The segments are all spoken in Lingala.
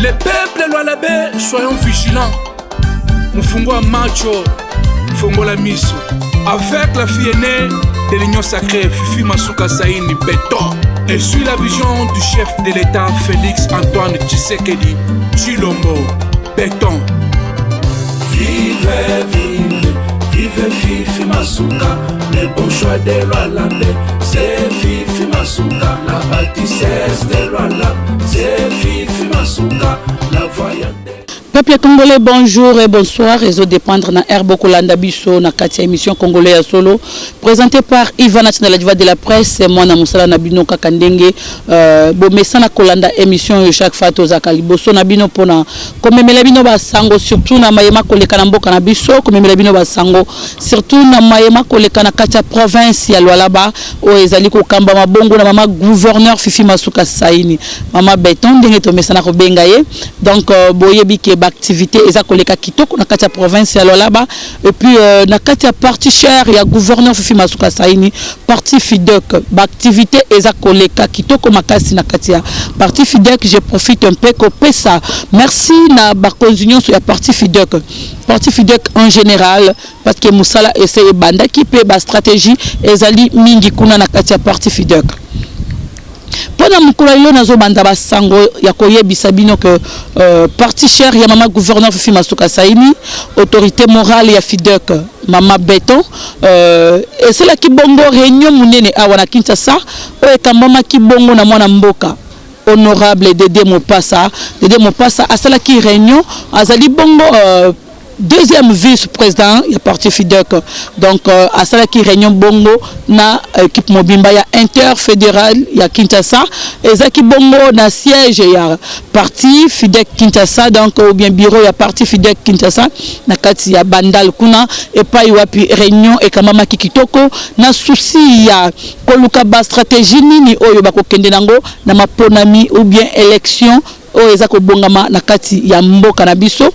Les peuples Lualabé, soyons vigilants. Mfungo macho, Mfungo la miso. Avec la fille aînée de l'Union sacrée, Fifi Masuka Saini Béton. Et suit la vision du chef de l'État, Félix Antoine Tshisekedi Tshilombo Béton. Vive, vive, vive Fifi Masuka, le bon choix de Lualabé. C'est Fifi Masuka, la bâtissesse de Lualabé. C'est Fifi Masuka, la voyante. Peuple congolais, bonjour et bonsoir. Réseau dépendre dans Herbo Kolanda Bisso, dans la émission Congolais à Solo, présentée par Ivan Natina, la diva de la presse. Moi, na Moussala Nabino Kakandenge. Bomesana Kolanda émission chaque fois aux Akaliboso Nabino Pona. Comme Melabino Basango, surtout na Mayema Kolekanambo Kanabiso, comme Melabino Basango, surtout na Mayema Kolekana Katia province ya Lualaba, o Ezaliko Kamba Mabongo, na Mama gouverneur Fifi Masuka Saini, Mama Béton, Denge Tomesana Kobengaye. Donc, Boyebi activité eza koleka kitoko na kati ya province ya Lualaba et puis na kati ya parti cher ya gouverneur Fifi Masuka Saini parti FIDEC activité eza koleka kitoko makasi na kati ya parti FIDEC. Je profite un peu ko pesa merci na ba continuation sur ya parti FIDEC en général parce que Moussala essaye banda ki pe ba stratégie ezali mingi kuna na kati ya parti FIDEC. Pendant mukula yo nazo banda basango ya koyebisa bino que parti cher ya mama gouverneur Fifi Masuka Saini, autorité morale ya FIDEC Mama Béton, et c'est là qui bongo réunion munene awana Kinshasa o ekambama ki bongo na mwana mboka honorable Dédé Mopassa asala ki réunion azali bongo deuxième vice-président il y a parti FIDEC donc à cela qui réunion bongo na équipe mobimba ya interfédéral ya Kinshasa et ça qui bongo na siège ya parti FIDEC Kinshasa donc ou bien bureau ya parti FIDEC Kinshasa na kati ya bandal kuna et pas wapi réunion et kamama kikitoko na souci ya koluka ba stratégie nini oyo bakokende nango na maponami ou bien élection ezako bongama na kati ya mboka na biso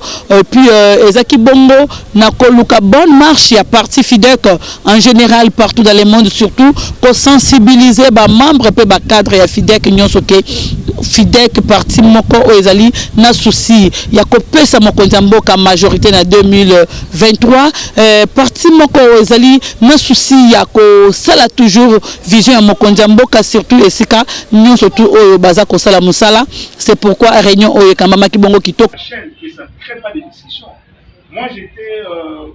puis ezaki bongo na koluka bonne marche ya parti FIDEC en général partout dans le monde surtout pour sensibiliser ba membres pe ba cadre ya FIDEC nyonso ke FIDEC parti moko ezali na souci ya kopesa mokonza mboka majorité na 2023 parti moko ezali na souci ya ko sala toujours vision ya mokonza mboka surtout esika nyonso tout oyo baza ko sala musala. C'est pourquoi réunion au Kamama Kibongo Kitoko. La chaîne que ça ne crée pas de décision. Moi j'étais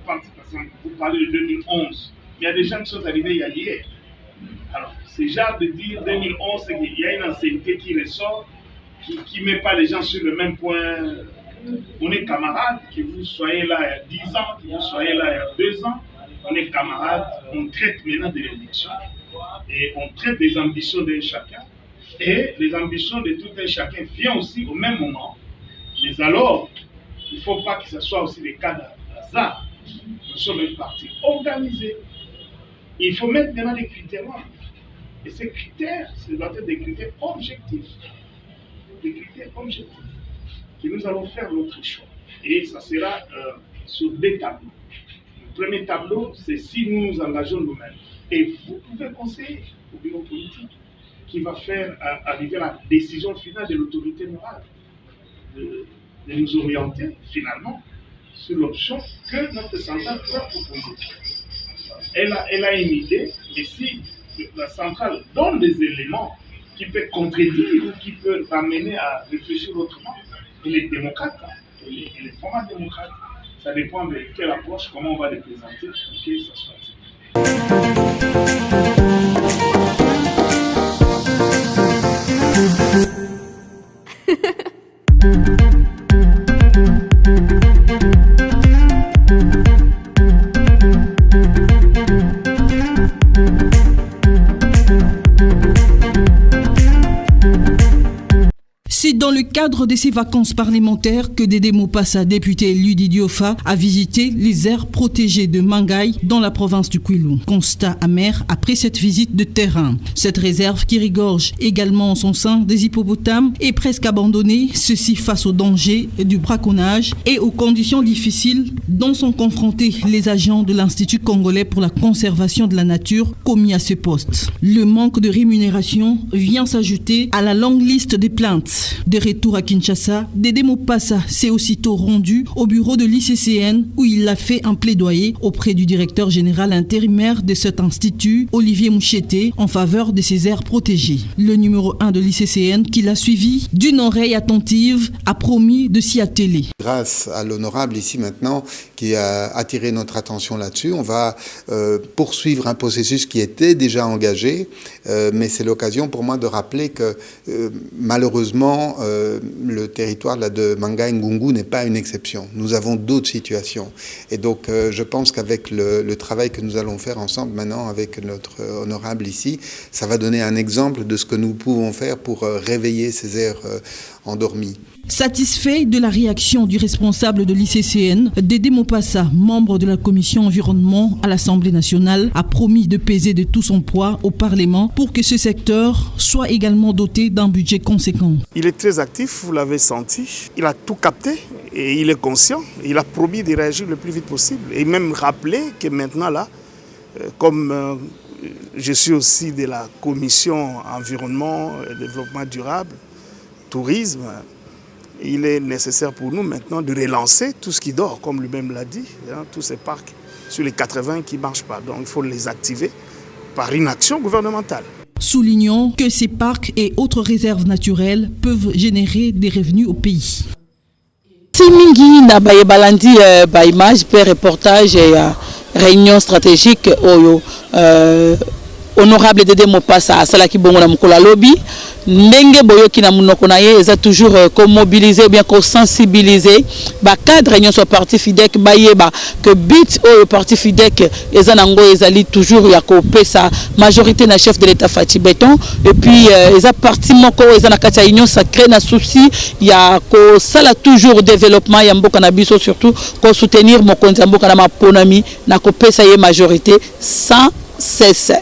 parti, vous parlez de 2011, il y a des gens qui sont arrivés hier. Alors c'est genre de dire 2011, c'est qu'il y a une ancienneté qui ressort, qui ne met pas les gens sur le même point. On est camarades, que vous soyez là il y a 10 ans, que vous soyez là il y a 2 ans, on est camarades, on traite maintenant de l'élection. Et on traite des ambitions de chacun. Et les ambitions de tout un chacun viennent aussi au même moment. Mais alors, il ne faut pas que ce soit aussi des cas d'hasard. Nous sommes une partie organisée. Il faut mettre maintenant des critères. Et ces critères, ce doivent être des critères objectifs. Des critères objectifs. Que nous allons faire notre choix. Et ça sera sur 2 tableaux. Le premier tableau, c'est si nous nous engageons nous-mêmes. Et vous pouvez conseiller au bureau politique qui va faire arriver la décision finale de l'autorité morale, de nous orienter finalement sur l'option que notre centrale va proposer. Elle a une idée, mais si la centrale donne des éléments qui peuvent contredire ou qui peuvent amener à réfléchir autrement, elle est démocrate, elle est vraiment démocrate. Ça dépend de quelle approche, comment on va les présenter pour que ça soit accepté. C'est dans le cadre de ces vacances parlementaires que Dédé Mopassa, député élu d'Idiofa, a visité les aires protégées de Mangaï dans la province du Kwilu. Constat amer après cette visite de terrain. Cette réserve qui rigorge également en son sein des hippopotames est presque abandonnée, ceci face aux dangers du braconnage et aux conditions difficiles dont sont confrontés les agents de l'Institut congolais pour la conservation de la nature commis à ce poste. Le manque de rémunération vient s'ajouter à la longue liste des plaintes visite. De retour à Kinshasa, Dédé Mopassa s'est aussitôt rendu au bureau de l'ICCN où il a fait un plaidoyer auprès du directeur général intérimaire de cet institut, Olivier Moucheté, en faveur de ces aires protégées. Le numéro 1 de l'ICCN, qui l'a suivi d'une oreille attentive, a promis de s'y atteler. Grâce à l'honorable ici maintenant qui a attiré notre attention là-dessus, on va poursuivre un processus qui était déjà engagé, mais c'est l'occasion pour moi de rappeler que malheureusement le territoire là, de Mangaï-Ngungu n'est pas une exception. Nous avons d'autres situations et donc je pense qu'avec le travail que nous allons faire ensemble maintenant avec notre honorable ici, ça va donner un exemple de ce que nous pouvons faire pour réveiller ces aires endormies. Satisfait de la réaction du responsable de l'ICCN, Dédé Mopassa, membre de la commission environnement à l'Assemblée nationale, a promis de peser de tout son poids au Parlement pour que ce secteur soit également doté d'un budget conséquent. Il est très actif, vous l'avez senti, il a tout capté et il est conscient. Il a promis de réagir le plus vite possible et même rappeler que maintenant là, comme je suis aussi de la commission environnement et développement durable, tourisme, il est nécessaire pour nous maintenant de relancer tout ce qui dort, comme lui-même l'a dit, hein, tous ces parcs sur les 80 qui ne marchent pas. Donc il faut les activer par une action gouvernementale. Soulignons que ces parcs et autres réserves naturelles peuvent générer des revenus au pays. Simingi na balandi ba image pe reportage ya réunion stratégique oyo honorable Dédé Mopassa asalaki bongo na mukolo lobby ndenge boyoki na munoko na ye eza toujours ko mobiliser bien ko sensibiliser ba cadre nyonso parti FIDEC ba yeba que but au parti FIDEC eza nango ezali toujours ya ko pesa majorité na chef de l'état Fati Beton et puis eza parti moko eza na kati ya union sacrée na souci ya ko sala toujours développement ya mboka na biso surtout ko soutenir mokonzi mboka na maponami na ko pesa ye majorité sans cesse.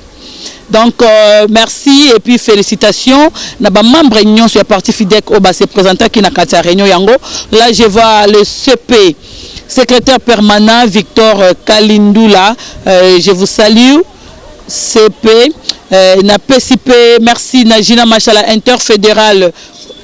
Donc merci et puis félicitations na ba membre union sur la partie FIDEC au bas se présenter qui na kati réunion yango. Là je vois le CP secrétaire permanent Victor Kalindula, je vous salue CP na PCP, merci Najina Machala interfédéral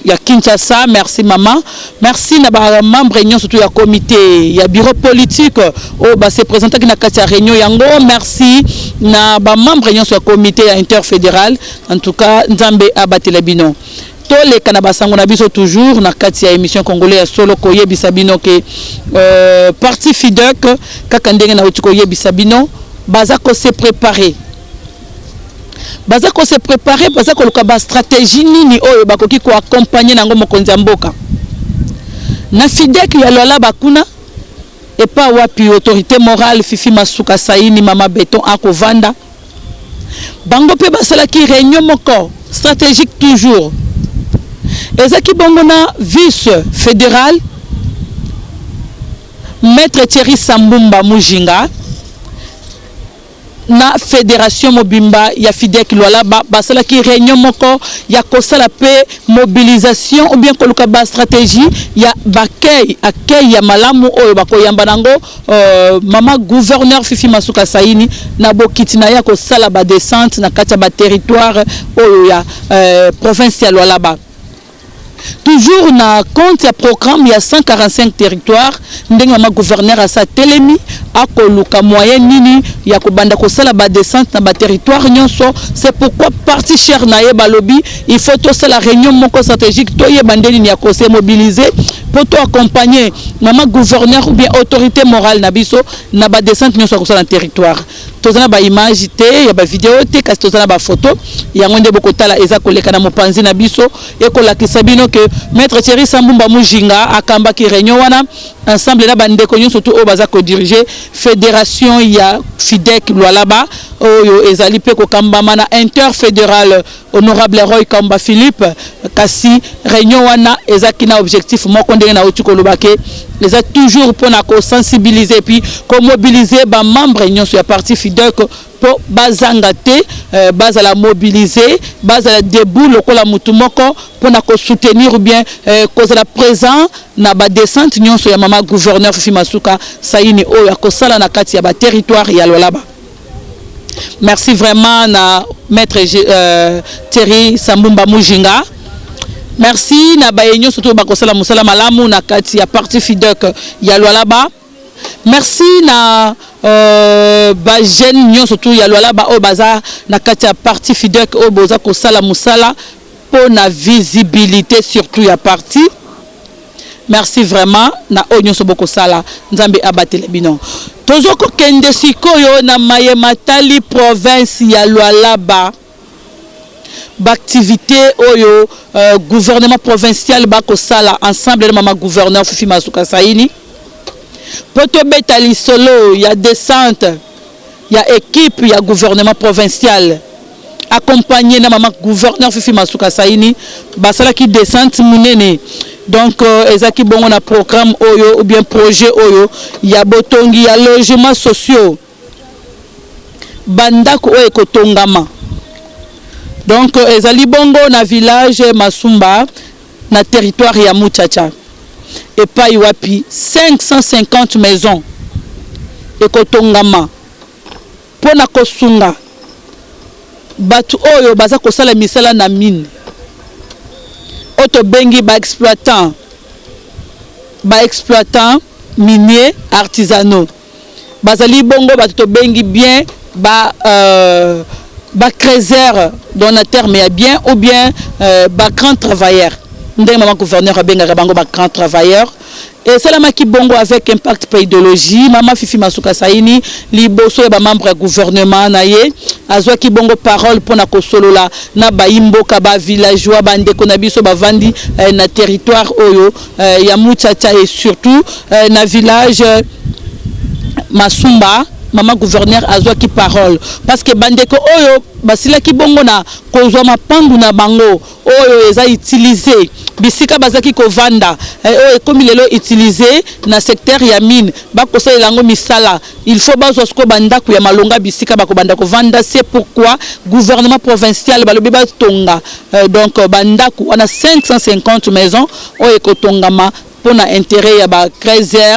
ya Kinshasa, merci maman, merci na ba membre union surtout ya comité ya bureau politique au bas se présenter qui na kati réunion yango, merci na ba membre union sur comité interfédéral, en tout cas Nzambe abatela bino to le kanaba sango na biso toujours na kati ya émission congolais ya solo ko yebisa bino ke parti FIDEC kaka ndenge na otiko yebisa bino baza ko se préparer baza ko se préparer baza ko luka ba stratégie nini oyo bakoki ko accompagner nango mokonzi ya mboka na FIDEC ya lola bakuna et pas wapi autorité morale Fifi Masuka Saini Mama Beton akovanda bango pe basala ki réunion moko stratégique toujours ezaki bongo na vice fédéral maître Thierry Sambumba Mujinga na fédération mobimba ya FIDEC lola basala ki réunion moko ya kosala pe mobilisation ou bien koluka ba stratégie ya bakay akay ya malamu oyo bakoyamba nango mama gouverneur Fifi Masuka Saini na bokiti na ya kosala ba descente na kati ba territoire oyo ya province ya lola ba. Toujours na compte ya programme, il y a 145 territoires. Ndengama gouverneur à sa télémi, à koluka moyen nini, il y a kobanda kosala ba descente na ba territoire nyonso. C'est pourquoi parti cher na yeba lobby, il faut tout ça la réunion moko stratégique, to yebandeli ni ya kose mobiliser pour to accompagner maman gouverneur ou bien autorité morale na biso na ba descente nyonso kosala na territoire. Tozana ba image te, ya ba vidéo te, kasi tozana ba photo, ya ngonde bokotala eza koleka na mopanzi na biso e kolakisa bino que maître Thierry Sambumba Mujinga akamba ki réunion wana ensemble na bandeko nyonso surtout au baza ko diriger fédération ya FIDEC Lualaba oyo ezali pe ko kambama na interfédéral honorable Roy Kamba Philippe kasi réunion wana ezaki na objectif moko ndenge na otiko lobake les a toujours pour na ko sensibiliser puis ko mobiliser ba membre nyonso ya parti FIDEC pour bazanga te bazala mobiliser bazala debout lokola mutu moko pour na ko soutenir ou bien cause la présent na ba descente nyonso ya mama gouverneur Fifi Masuka Saini oyo akosala na kati ya ba territoire ya Lolaba. Merci vraiment na maître Thierry Sambumba Mujinga merci na bayenyo surtout bakosala musala malamu na kati ya parti FIDEC ya Lualaba. Merci na ba jeune nyo surtout ya Lualaba o baza na kati ya parti FIDEC o boza kosala musala pour na visibilité surtout ya parti. Merci vraiment na onyo soboko sala nzambe abatele bino. Tozoko kende sikoyo na Mayematali province ya Lualaba. Activité oyo gouvernement provincial bako sala ensemble na mama gouverneur Fifi Masuka Saini. Poto betali solo ya descente ya équipe ya gouvernement provincial accompagné na mama gouverneur Fifi Masuka Saini basala ki descente munene. Donc ezaki bongo na programme oyo ou bien projet oyo ya botongi ya logement sociaux bandako oyo ekotongama. Donc ezali bongo na village Masumba na territoire ya Muchacha et pa iwapi 550 maisons ekotongama pona kosunga batu oyo baza kosala misala na mine auto bengi ba exploitant minier artisanaux bazali bongo batu bengi bien ba creuser donateur mais bien ou bien ba grand travailleur ndenge maman gouverneur abenga bango ba grand travailleur et salama ki bongo avec impact pédologie maman Fifi Masuka Saini liboso ya ba membre gouvernement na ye azwa ki bongo parole pona kosolola na ba imboka ba villageois ba ndeko na biso ba vandi na territoire oyo ya Muchacha et surtout na village Masumba. Maman gouverneur azwa ki parole parce que bandeko oyo basila ki bongo na kozwa mapangu na bango oyo eza utiliser bisika bazaki kovanda oyo comme lelo utiliser na secteur ya mine bakosala lango misala il faut bazwa sko bandako ya malonga bisika bakobanda kovanda. C'est pourquoi gouvernement provincial balobi batonga donc bandako wana 550 maisons oyo ekotongama pona intérêt ya ba creuser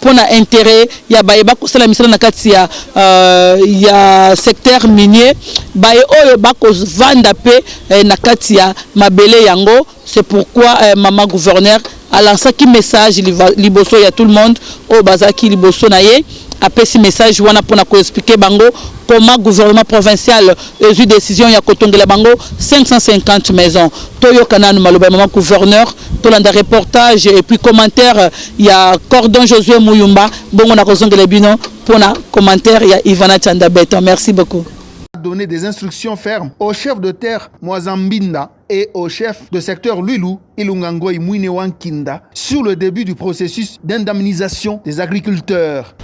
pour na intérêt ya baeba kosala misala na kati ya secteur minier baye oyo bako vanda pe na kati ya mabele yango. C'est pourquoi maman gouverneur a lancé qui message liboso ya tout le monde au bazaki liboso na ye après ce message wana pour na ko expliquer bango comment gouvernement provincial a eu décision ya kotongela bango 550 maisons. Toyo kananu maloba maman gouverneur tolanda reportage et puis commentaire ya Cordon Josué Muyumba bongo na kozongela bino pour na commentaire ya Ivana Chandabeton. Merci beaucoup. Donner des instructions fermes au chef de terre Mwazambinda et au chef de secteur Lulu Ilungangoi Mwinewankinda sur le début du processus d'indemnisation des agriculteurs.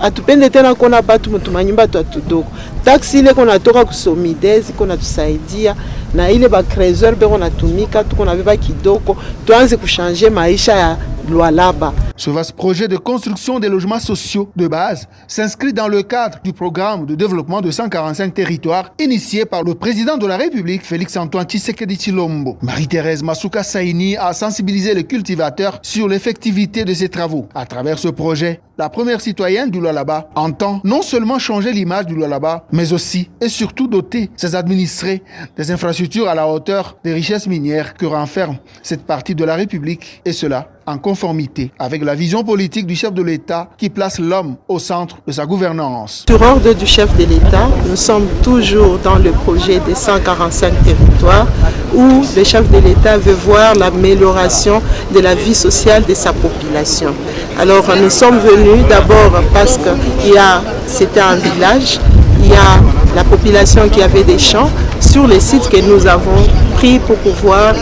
Atupende tena kona batu mutumanyumba tu atudoko taxi ile kona toka kusomidezi kona tusaidia na ile ba creuser be kona tumika tu kona beba kidoko tuanze kuchanger maisha ya Lualaba. Ce vaste projet de construction des logements sociaux de base s'inscrit dans le cadre du programme de développement de 145 territoires initié par le président de la République Félix-Antoine Tshisekedi Tshilombo. Marie-Thérèse Masuka Saini a sensibilisé les cultivateurs sur l'effectivité de ces travaux. À travers ce projet, la première citoyenne du Lualaba entend non seulement changer l'image du Lualaba, mais aussi et surtout doter ses administrés des infrastructures à la hauteur des richesses minières que renferme cette partie de la République, et cela en conformité avec la vision politique du chef de l'État qui place l'homme au centre de sa gouvernance. Sur ordre du chef de l'État, nous sommes toujours dans le projet des 145 territoires où le chef de l'État veut voir l'amélioration de la vie sociale de sa population. Alors nous sommes venus d'abord parce que c'était un village, il y a la population qui avait des champs sur les sites que nous avons pris pour pouvoir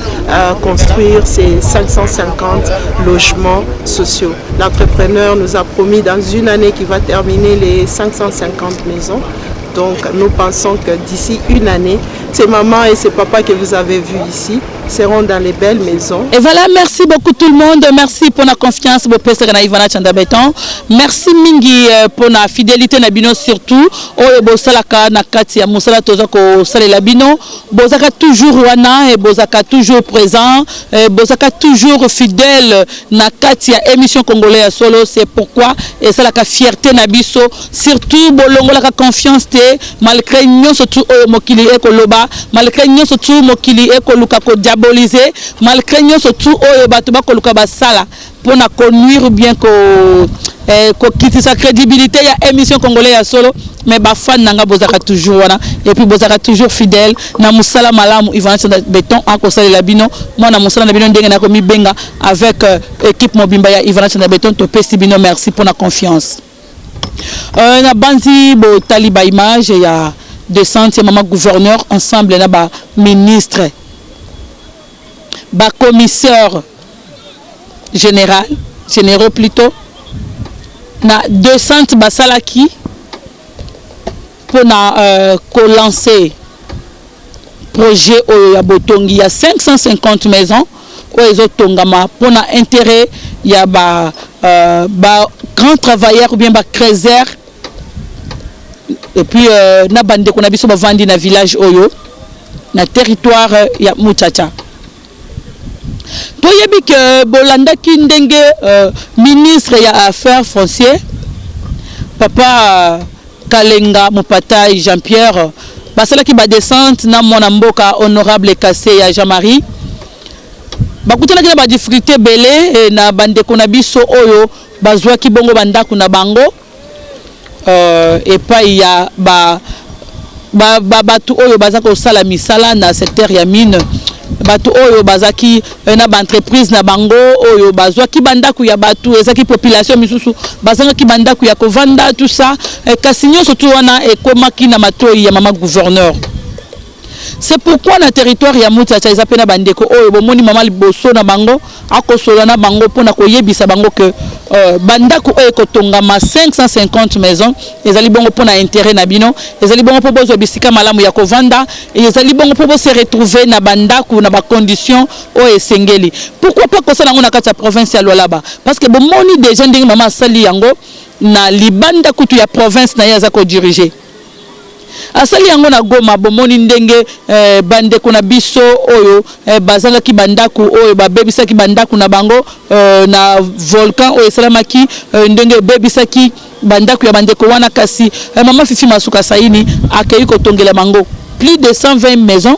construire ces 550 logements sociaux. L'entrepreneur nous a promis dans une année qu'il va terminer les 550 maisons. Donc nous pensons que d'ici une année, ces mamans et ces papas que vous avez vus ici seront dans les belles maisons. Et voilà, merci beaucoup tout le monde. Merci pour la confiance. Ivana Chandabeton. Merci mingi pour la fidélité na bino surtout. Oyo bosalaka na kati ya musala tozako salela bino. Bozaka toujours wana et bozaka toujours présent. Bozaka toujours fidèle na kati ya émission congolais solo. C'est pourquoi et ça la fierté na biso. Surtout bolongo la confiance te malgré nous surtout oyo mokili ekoloba Lualaba malgré nyonso tu mokili ekoluka ko diaboliser malgré nyonso tu oyo bato bakoluka basala pona connuire bien ko sa crédibilité ya émission congolais ya solo mais ba fan nanga bozaka toujours wana et puis bozaka toujours fidèle na musala malamu Ivan Béton en kosala la bino moi na musala na bino ndenge na ko mi benga avec équipe mobimba ya Ivan Béton to pesi bino merci pour la confiance na banzi bo taliba image ya descente maman gouverneur ensemble na ba ministre ba commissaire généraux plutôt na descente basalaki pour na lancer projet oyo ya botongi ya 550 maisons oyo ezotongama pour na intérêt ya ba grands travailleurs ou bien ba creuser et puis na bande ko na biso bavandi na village oyo na territoire ya Muchacha. Toyebi que bolanda ki ndenge ministre ya affaires foncières papa Kalenga Mopatai Jean-Pierre basala ki ba descente na mona mboka honorable Kassé ya Jean-Marie bakutana kina ba difficulté belé na bande ko na biso oyo bazwa ki bongo bandako na bango et pas il y a batu oyo bazako sala misala na secteur ya mine batu oyo bazaki na ba entreprise na bango oyo bazwa ki bandako ya batu ezaki population misusu bazanga ki bandako ya kovanda tout ça kasinyo surtout wana ekomaki na matoi ya mama gouverneur. C'est pourquoi na territoire ya Muchacha ezapena bandeko oyo bomoni mama liboso na bango akosola na bango pona koyebisa bango que bandako oyo kotongama 550 maisons ezali bongo pona intérêt na bino ezali bongo po bozo bisika malamu ya kovanda ezali bongo po se retrouver na bandako na ba conditions oyo esengeli. Pourquoi pas kosala ngo na kati ya province ya Lualaba parce que bomoni déjà ndenge mama sali yango na libanda kutu ya province na yaza ko diriger asali yango na Goma bomoni ndenge bandeko na biso oyo bazanga ki bandaku oyo babebisa ki bandaku na bango na volcan oyo salamaki ndenge bebisaki bandaku ya bandeko wana kasi mama Fifi Masuka Saini akei ko tongela bango plus de 120 maisons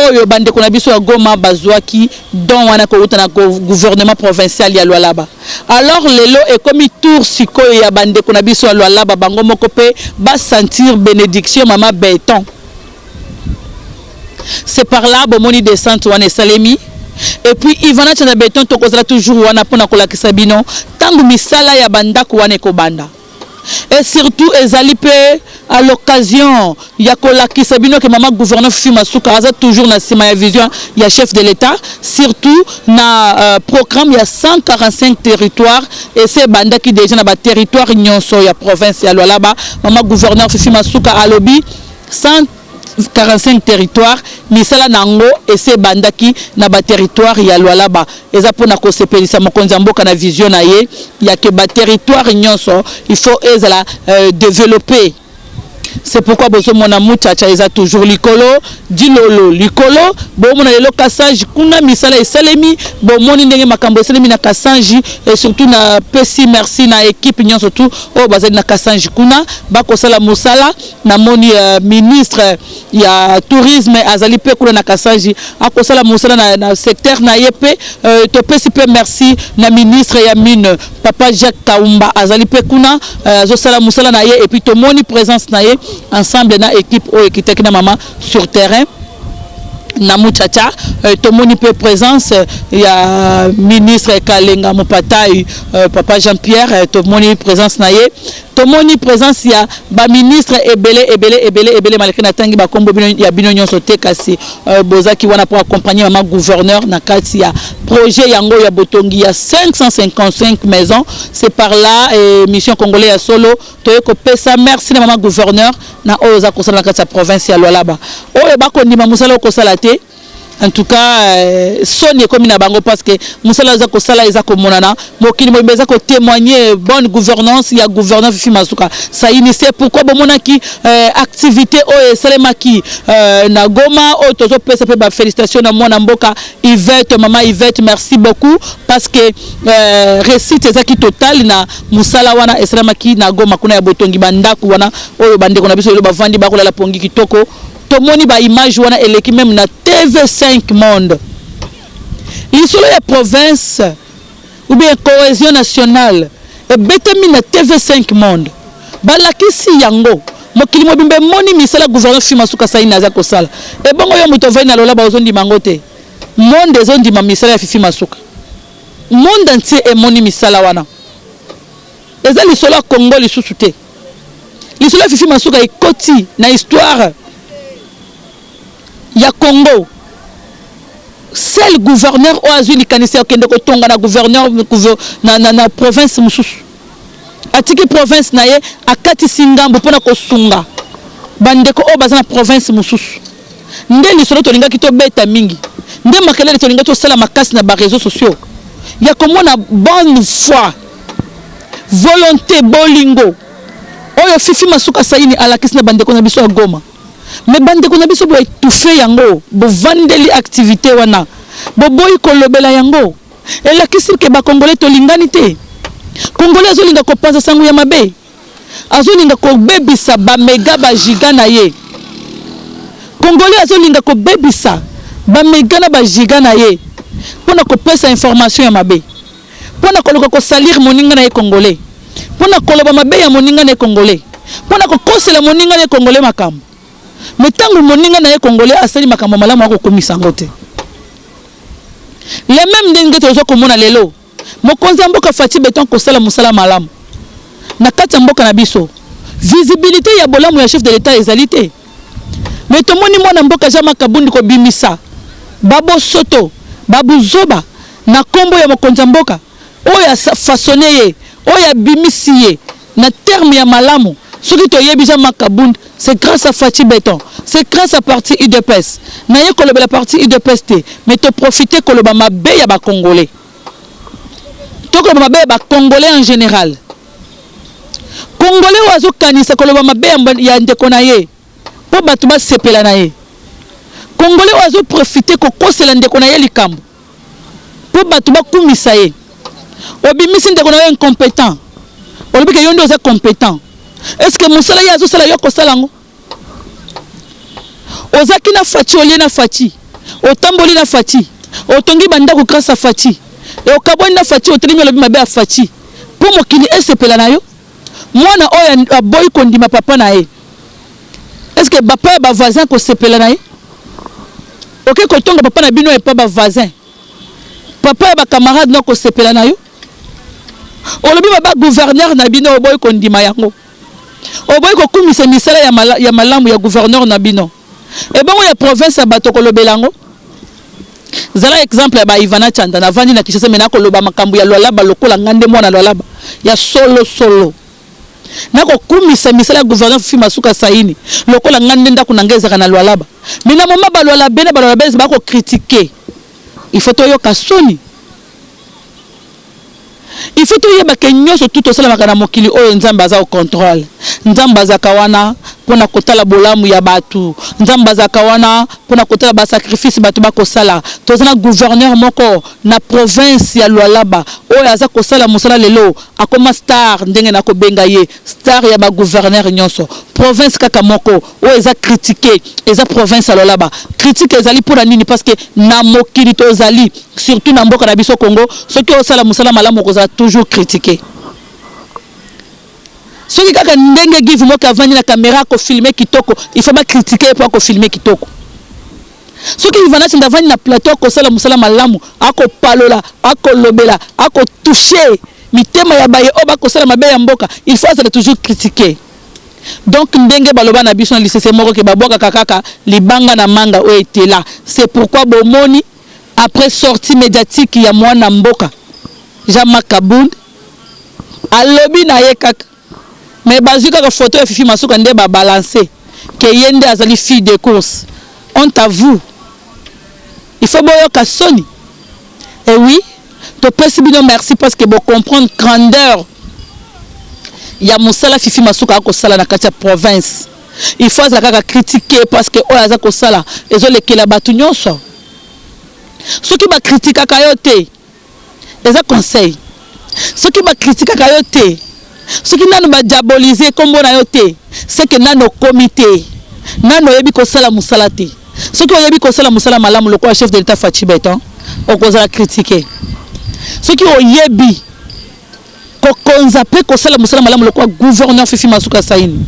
oyo bandeko na biso ya Goma bazwaki don wana ko uta na gouvernement provincial ya Lualaba. Alors lelo est comme tour sikoyo ya bandeko na biso ya Lualaba bango moko pe ba sentir bénédiction mama Béton. C'est par là bomoni descente wana salemi et puis Ivana Tchana Béton to kozala toujours wana pona kolakisa bino tangu misala ya bandako wana ko banda. Et surtout ezalipe à l'occasion ya kolakisa bino que maman gouverneur Fifi Masuka aza toujours na sima ya vision ya chef de l'état surtout na programme ya 145 territoires et c'est banda qui déjà na ba territoire nyonso ya province ya Lualaba maman gouverneur Fifi Masuka alobi 145 territoires misala nango et c'est bandaki na ba territoire ya Lualaba eza pona ko sepelisa mokonzi mboka na vision na ye ya ke ba territoire nyonso il faut ezala développer. C'est pourquoi bozo mona Muchacha eza toujours likolo dilolo likolo bo mona lelo Kasanji kuna misala esalemi bo moni ndenge makambo esalemi na Kasanji et surtout na pesi merci na équipe nyonso surtout o bazali na Kasanji kuna bako sala musala na moni ministre ya tourisme azali pe kuna na Kasanji akosala musala na secteur na yepe to pesi pe merci na ministre ya mine papa Jacques Kaumba azali pe kuna zo sala musala na ye et puis to moni présence na ye ensemble na équipe oyo kitaki na mama sur terrain na Muchacha to moni pe présence ya ministre Kalenga Mopatai papa Jean-Pierre to moni présence na ye to moni présence ya ba ministre ebele malgré na tangi ba kombo bino ya bino nyonso te kasi bozaki wana pour accompagner maman gouverneur na kati ya projet yango ya botongi ya 555 maisons. C'est par là mission congolais ya solo to ko pesa merci na maman gouverneur na oza ko sala na kati ya province ya Lualaba oyo ba ko ndima musala ko sala te en tout cas soni comme na bango parce que musala za ko sala eza ko monana mokili mo beza ko témoigner bonne gouvernance ya gouverneur Fifi Masuka ça initié pourquoi bomona ki activité o selema ki na Goma o tozo pesa pe ba félicitations na mwana mboka Yvette maman Yvette merci beaucoup parce que récite ezaki total na musala wana selema ki na Goma kuna ya botongi bandaku wana oyo bande kona biso lo bavandi ba kola la pongi kitoko to moni ba image wana eleki même na TV5 monde l'isolo ya province ou bien cohésion nationale et betami na TV5 monde balakisi yango mokili mobimbe moni misala gouverneur Fifi Masuka saina aza kosala e bongo yo moto vai na lola ba ozondi mangote monde ezondi ma misala ya Fifi Masuka monde entier e moni misala wana eza l'isolo ya Congo lisusu te l'isolo ya Fifi Masuka ekoti na histoire ya Congo seul gouverneur oazuli kanisa okende ko tonga na gouverneur na province mususu atiki province na ye akati singambo pona ko sunga bandeko o baza na province mususu nde lisolo to lingaki to beta mingi nde makelele to lingaki to sala makasi na ba réseaux sociaux ya komona bonne foi volonté bolingo oyo Fifi Masuka saini alakisi na bandeko na biso ya Goma mais bandeko na biso bo étouffé yango bo vandeli activité wana bo boy kolobela yango elakisi ke ba congolais to lingani te congolais azolinga ko panza sangu ya mabe azolinga ko bebisa ba mega ba giga na ye congolais azolinga ko bebisa ba mega na ba giga na ye pona ko pesa information ya mabe pona ko loka ko salir moninga na ye congolais pona koloba mabe ya moninga na ye congolais pona ko kosela moninga na ye congolais makambo mais tango moninga na ye congolais asali makambo malamu ako komisa ngote les mêmes ndenge tozo komona lelo mokonzi mboka Fati Beton ko sala musala malamu na kati mboka na biso visibilité ya bolamu ya chef de l'état ezalité mais to moni mwana mboka Jama Kabundi ko bimisa babo soto babu zoba na kombo ya mokonzi mboka oya façonné ye oya bimisi ye na terme ya malamu soki to yebi Jama Kabundi c'est grâce à Fati Beton, c'est grâce à parti UDPS. Naye koloba la parti UDPS te, mais to profiter koloba mabe ya ba congolais. To koloba mabe ya ba congolais en général. Congolais wazo kanisa koloba mabe ya ndeko na ye. Po batu ba sepela na ye. Congolais wazo profiter ko kosela ndeko na ye likambo. Po batu ba kumisa ye. Obimisi ndeko na ye incompétent. Olobike yondo za compétent. Est-ce que musala ya zo sala yoko salango ozaki na Fati olie na Fati otamboli na Fati otongi bandako grâce à Fati et okaboni na Fati otelemi lobi mabe ya Fati po mokili esepela na yo mwana oya aboyi kondima papa na ye est-ce que papa ba voisin ko sepela na ye OK ko tonga papa na bino e pa ba voisin papa ba camarade no ko sepela na yo olobi ba gouverneur na bino oboyi kondima yango oboyi ko kumisa misala ya malamu ya gouverneur na bino e bongo ya province bato ko lobelango zala exemple ya ba Ivana Chanda na vandi na Kishasa mena ko loba makambu ya lwalaba lokola ngande mwana lwalaba ya solo na ko kumisa misala ya gouverneur Fifi Masuka saini lokola ngande ndako na ngeza kana lwalaba mina mama ba lwalaba na ba lwalaba ba ko critiquer il faut to yoka soni il faut yeba ke nyoso tout osala makana mokili oyo nzamba za au contrôle nzamba za kawana pona kotala bolamu ya batu nzamba za kawana pona kotala ba sacrifice batu ba kosala tozana gouverneur moko na province ya Lualaba oyo aza kosala musala lelo akoma star ndenge na ko benga ye star ya ba gouverneur nyonso province kaka moko oyo eza critiquer eza province ya Lualaba critique ezali pour nini parce que na mokili tozali surtout na mboka na biso Congo ce qui osala musala malamu ko za toujours critiquer ce qui kaka ndenge give mo ka vandi na caméra ko filmer kitoko il faut pas critiquer pour ko filmer kitoko ce qui Ivana Chanda vandi na plateau ko sala musala malamu ako palola ako lobela ako toucher mitema ya baye oba ko sala mabe ya mboka il faut ça toujours critiquer donc ndenge baloba na biso na lycée moko ke baboka kaka libanga na manga o était là c'est pourquoi bomoni après sortie médiatique ya mwana mboka Jama Kabundi alobi na ye kaka mais bazuka ka photo ya Fifi Masuka nde ba balancer que yende azali fille de course honte à vous Il faut boyoka soni. Et oui, to pesi bino merci parce que vous comprendre grandeur. Il y a Moussala Fifi Masuka à Kosala na katia province. Il faut critiquer parce que oyaza Kosala ils ont les kela batu nyonso. Ceux qui va critiquer kayote, ils ont conseil. Ceux qui va critiquer kayote, ceux qui n'ont pas diaboliser comme on a yote, c'est que nano comité, nano yebi Kosala Moussalate. Ceux qui ont yebi Kosala Moussala malamu le quoi chef de l'État Fachi Beton, on cause la critiquer. Ceux qui ont yebi Kokonza pe Kosala Moussala malamu le quoi gouverneur Fifi Masuka Saini,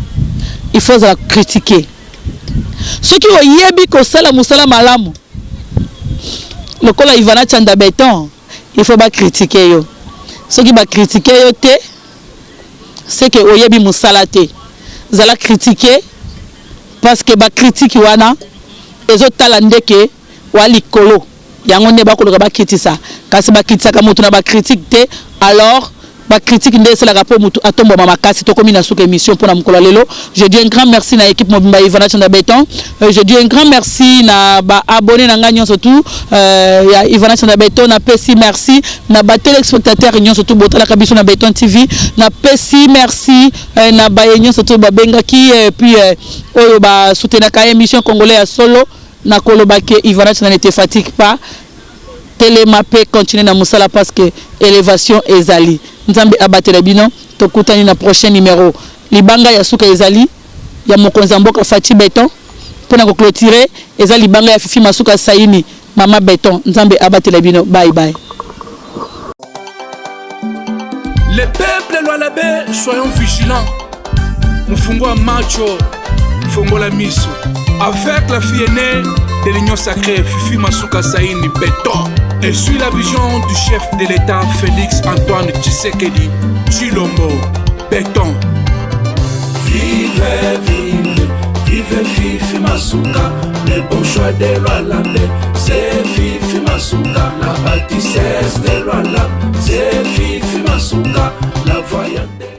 il faut la critiquer. Ceux qui ont yebi Kosala Moussala malamu le quoi Ivana Tchanda Beton, il faut pas critiquer yo. Ceux qui va critiquer yo te, c'est que oyebi Moussalate. Zala critiquer parce que ba critique wana ezo talande ke wali kolo. Yango ne ba kolo ba kitisa. Kasi ba kitisa ka mutu na ba critique te, alors ba critique ndé c'est la rapport mutu atombo mama kasi to komi na souka émission pour na mukolo lelo. Je dis un grand merci na équipe Mobimba Ivana Tchanda Beton. Je dis un grand merci na ba abonné na ngagnon surtout ya Ivana Tchanda Beton na pesi merci na ba téléspectateurs ñon surtout botala kabiso na Beton TV na pesi merci na ba ñon surtout ba bengaki puis oyo ba soutenir ka émission congolais ya solo na kolobake Ivana Tchanda ne te fatigue pas. Télémapé continue na musala parce que élévation ezali. Nzambe abatela bino tokutani na prochain numéro. Libanga ya suka ezali ya mokonza mboka Fachi Beton pour na clôturer ezali libanga ya Fifi Masuka Saini Mama Beton. Nzambe abatela bino. Bye bye. Les peuples Lualabé, soyons vigilants. Mufungwa macho, fungola miso. Avec la fille aînée de l'Union sacrée, Fifi Masuka Saini Beton. Et suit la vision du chef de l'État, Félix Antoine Tshisekedi Tshilombo Beton. Vive, vive, vive Fifi Masuka, le bon choix de Lualabé, c'est Fifi Masuka, la bâtissesse de Lualabé, c'est Fifi Masuka, la voyante.